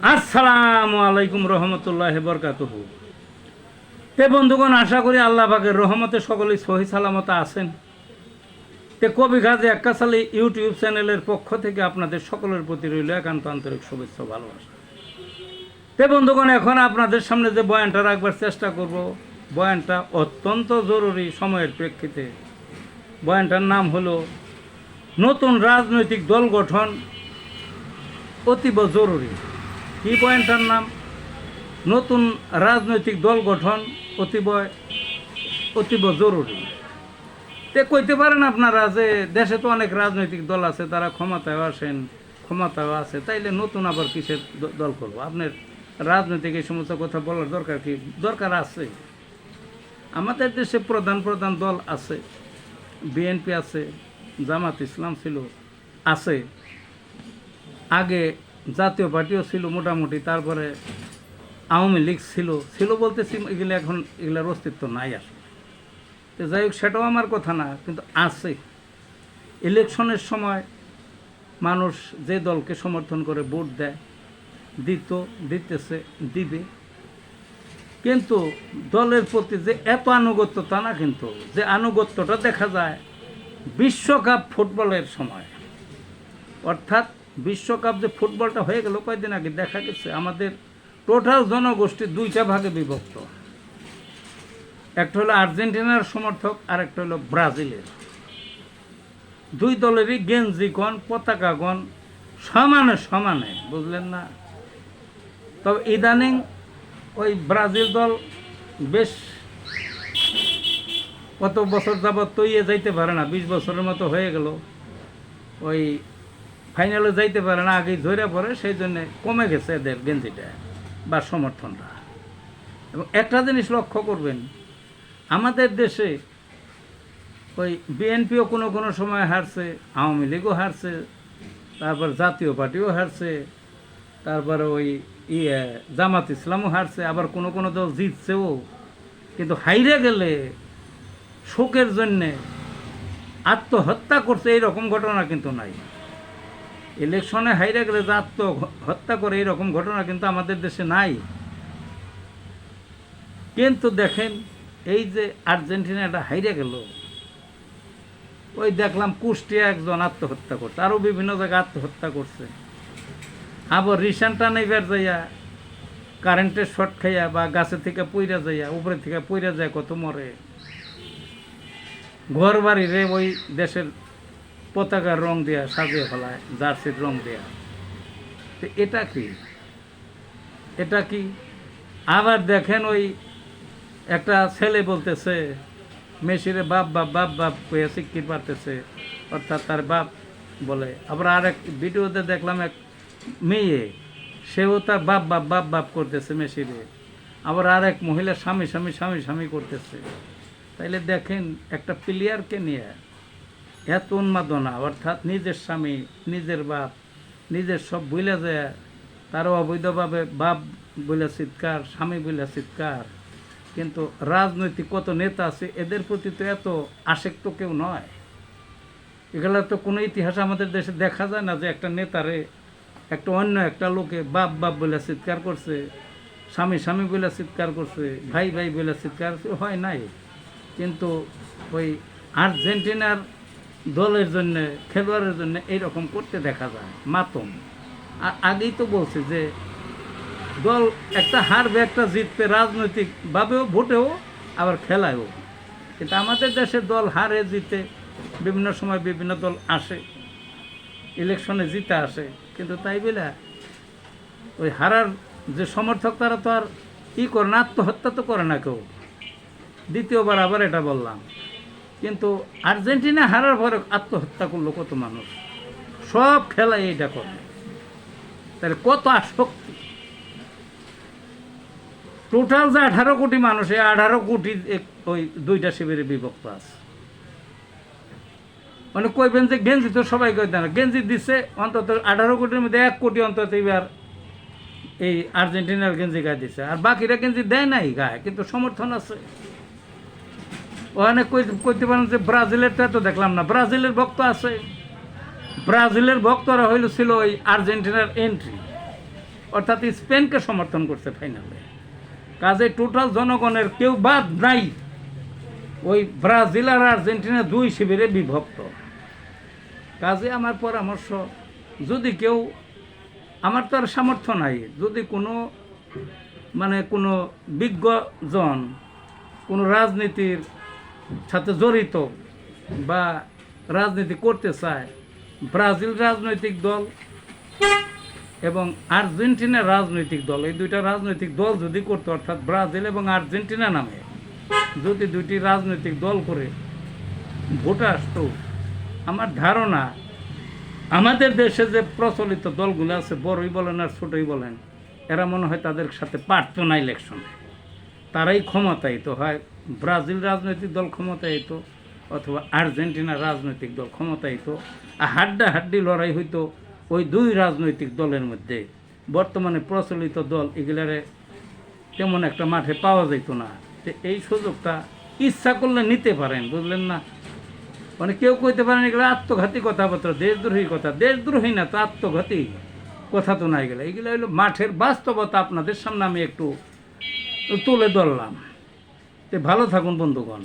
আসসালামু আলাইকুম রহমতুল্লাহ বরকাতুহু। তে বন্ধুগণ, আশা করি আল্লাহ পাকের রহমতে সকলেই সহি সালামত আছেন। তে কবি গাজী এক্কাশালী ইউটিউব চ্যানেলের পক্ষ থেকে আপনাদের সকলের প্রতি রইল একান্ত আন্তরিক শুভেচ্ছা ভালোবাসা। তে বন্ধুগণ, এখন আপনাদের সামনে যে বয়ানটা রাখবার চেষ্টা করব, বয়ানটা অত্যন্ত জরুরি সময়ের প্রেক্ষিতে। বয়ানটার নাম হলো নতুন রাজনৈতিক দল গঠন অতীব জরুরি। কি বয়ানটার নাম? নতুন রাজনৈতিক দল গঠন অতীব জরুরি। তে কইতে পারেন আপনারা যে দেশে তো অনেক রাজনৈতিক দল আছে, তারা ক্ষমতায় আসেন, ক্ষমতায় আছে, তাইলে নতুন আবার কিসের দল করবো? আপনার রাজনৈতিক এই সমস্ত কথা বলার দরকার কি? দরকার আছে। আমাদের দেশে প্রধান প্রধান দল আছে, বিএনপি আছে, জামাত ইসলাম ছিল, আছে, আগে জাতীয় পার্টিও ছিল মোটামুটি, তারপরে আওয়ামী লীগ ছিল বলতেছি, এগুলো এখন এগুলোর অস্তিত্ব নাই আসলে। তো যাই হোক, সেটাও আমার কথা না, কিন্তু আছে। ইলেকশনের সময় মানুষ যে দলকে সমর্থন করে ভোট দেয়, দিতেছে, দিবে, কিন্তু দলের প্রতি যে এত আনুগত্য তা না, কিন্তু যে আনুগত্যটা দেখা যায় বিশ্বকাপ ফুটবলের সময়। অর্থাৎ বিশ্বকাপ যে ফুটবলটা হয়ে গেল কয়েকদিন আগে, দেখা গেছে আমাদের টোটাল জনগোষ্ঠী দুইটা ভাগে বিভক্ত। একটা হলো আর্জেন্টিনার সমর্থক, আর একটা হলো ব্রাজিলের। দুই দলেরই গেঞ্জিগণ, পতাকাগণ সমানে সমানে, বুঝলেন না? তবে ইদানিং ওই ব্রাজিল দল বেশ কত বছর যাবৎ তৈয়ে যাইতে পারে না, 20 বছরের মতো হয়ে গেল, ওই ফাইনালে যাইতে পারে না, আগেই ধরে পড়ে, সেই জন্যে কমে গেছে এদের গেঞ্জিটা বা সমর্থনটা। এবং একটা জিনিস লক্ষ্য করবেন, আমাদের দেশে ওই বিএনপিও কোনো কোনো সময় হারছে, আওয়ামী লীগও হারছে, তারপর জাতীয় পার্টিও হারছে, তারপরে ওই জামাত ইসলামও হারছে, আবার কোনো কোনো দল জিতছেও। কিন্তু হাইরে গেলে শোকের জন্যে আত্মহত্যা করছে, এইরকম ঘটনা কিন্তু নাই। ইলেকশনে হাইরে গেলে যে আত্মহত্যা করে এইরকম ঘটনা কিন্তু আমাদের দেশে নাই। কিন্তু দেখেন, এই যে আর্জেন্টিনাটা হাইরে গেল, ওই দেখলাম কুষ্টিয়া একজন আত্মহত্যা করছে, আরও বিভিন্ন জায়গায় আত্মহত্যা করছে। আবার রিসেন্টটা নেইবার যাইয়া কারেন্টের শর্ট খাইয়া বা গাছে থেকে পইরা যাইয়া, উপরে থেকে পইরা যায়, কত মরে। ঘর বাড়ি রে ওই দেশের পতাকার রং দেয়া সাজিয়ে ফেলায়, জার্সির রং দেয়া। তো এটা কি? আবার দেখেন, ওই একটা ছেলে বলতেছে মেসিরে বাপ বাপ বাপ বাপ কয়ে শিক্ষিত পারতেছে, অর্থাৎ তার বাপ বলে। আবার আর এক ভিডিওতে দেখলাম এক মেয়ে, সেও তার বাপ বাপ বাপ বাপ করতেছে মেসিরে। আবার আর এক মহিলা স্বামী স্বামী স্বামী স্বামী করতেছে। তাইলে দেখেন, একটা প্লেয়ারকে নিয়ে এত উন্মাদনা, অর্থাৎ নিজের স্বামী, নিজের বাপ, নিজের সব বইলা যায়, তারও অবৈধভাবে বাপ বইলা চিৎকার, স্বামী বইলা চিৎকার। কিন্তু রাজনৈতিক কত নেতা আছে, এদের প্রতি তো এত আসক্ত কেউ নয়। এগুলো তো কোনো ইতিহাস আমাদের দেশে দেখা যায় না যে একটা নেতারে একটা অন্য একটা লোকে বাপ বাপ বলে চিৎকার করছে, স্বামী স্বামী বলে চিৎকার করছে, ভাই ভাই বলে চিৎকার করছে, হয় নাই। কিন্তু ওই আর্জেন্টিনার দলের জন্য, খেলোয়াড়ের জন্য এইরকম করতে দেখা যায়, মাতম। আর আগেই তো বলছে যে দল একটা হারবে, একটা জিতবে, রাজনৈতিকভাবেও, ভোটেও, আবার খেলায়ও। কিন্তু আমাদের দেশের দল হারে জিতে, বিভিন্ন সময় বিভিন্ন দল আসে, ইলেকশনে জিতে আসে, কিন্তু তাই বলে ওই হারার যে সমর্থক, তারা তো আর করে না, আত্মহত্যা তো করে না কেউ। দ্বিতীয়বার আবার এটা বললাম, কিন্তু আর্জেন্টিনা হারার পরে আত্মহত্যা করলো কত মানুষ। সব খেলায় এইটা করে, তাহলে কত আসক্তি। টোটাল যে 18 কোটি মানুষ, এই 18 কোটি ওই দুইটা শিবিরে বিভক্ত আছে। মানে কইবেন যে গেঞ্জি তো সবাই কই দেয় না, গেঞ্জি দিচ্ছে অন্তত 18 কোটির মধ্যে 1 কোটি অন্তত এবার এই আর্জেন্টিনার গেঞ্জি গায়ে দিচ্ছে, আর বাকিরা গেঞ্জি দেয় নাই গায়ে, কিন্তু সমর্থন আছে। ওখানে কইতে পারেন যে ব্রাজিলেরটা তো দেখলাম না, ব্রাজিলের ভক্ত আছে। ব্রাজিলের ভক্তরা ছিল ওই আর্জেন্টিনার এন্ট্রি, অর্থাৎ স্পেনকে সমর্থন করছে ফাইনালে। কাজে টোটাল জনগণের কেউ বাদ নাই। ওই ব্রাজিল আর আর্জেন্টিনা দুই শিবিরে বিভক্ত। কাজে আমার পরামর্শ, যদি কেউ, আমার তো আর সামর্থ্য নাই, যদি কোনো কোনো বিজ্ঞজন কোনো রাজনীতির সাথে জড়িত বা রাজনীতি করতে চায়, ব্রাজিল রাজনৈতিক দল এবং আর্জেন্টিনা রাজনৈতিক দল, এই দুইটা রাজনৈতিক দল যদি করতে, অর্থাৎ ব্রাজিল এবং আর্জেন্টিনা নামে যদি দুইটি রাজনৈতিক দল করে ভোটে আসতো, আমার ধারণা আমাদের দেশে যে প্রচলিত দলগুলো আছে, বড়ই বলেন আর ছোটই বলেন, এরা মনে হয় তাদের সাথে পারত না ইলেকশনে। তারাই ক্ষমতায়িত হয়, ব্রাজিল রাজনৈতিক দল ক্ষমতায়িত অথবা আর্জেন্টিনা রাজনৈতিক দল ক্ষমতায়িত, আর হাড্ডাহাড্ডি লড়াই হইতো ওই দুই রাজনৈতিক দলের মধ্যে। বর্তমানে প্রচলিত দল এগুলারে তেমন একটা মাঠে পাওয়া যেত না। তো এই সুযোগটা ইচ্ছা করলে নিতে পারেন, বুঝলেন না? কেউ কইতে পারেন এগুলো আত্মঘাতী কথাবার্তা, দেশদ্রোহী কথা। দেশদ্রোহী না তো, আত্মঘাতী কথা তো নাই। গেলে এগুলো হলো মাঠের বাস্তবতা, আপনাদের সামনে আমি একটু তুলে ধরলাম। তো ভালো থাকুন বন্ধুগণ।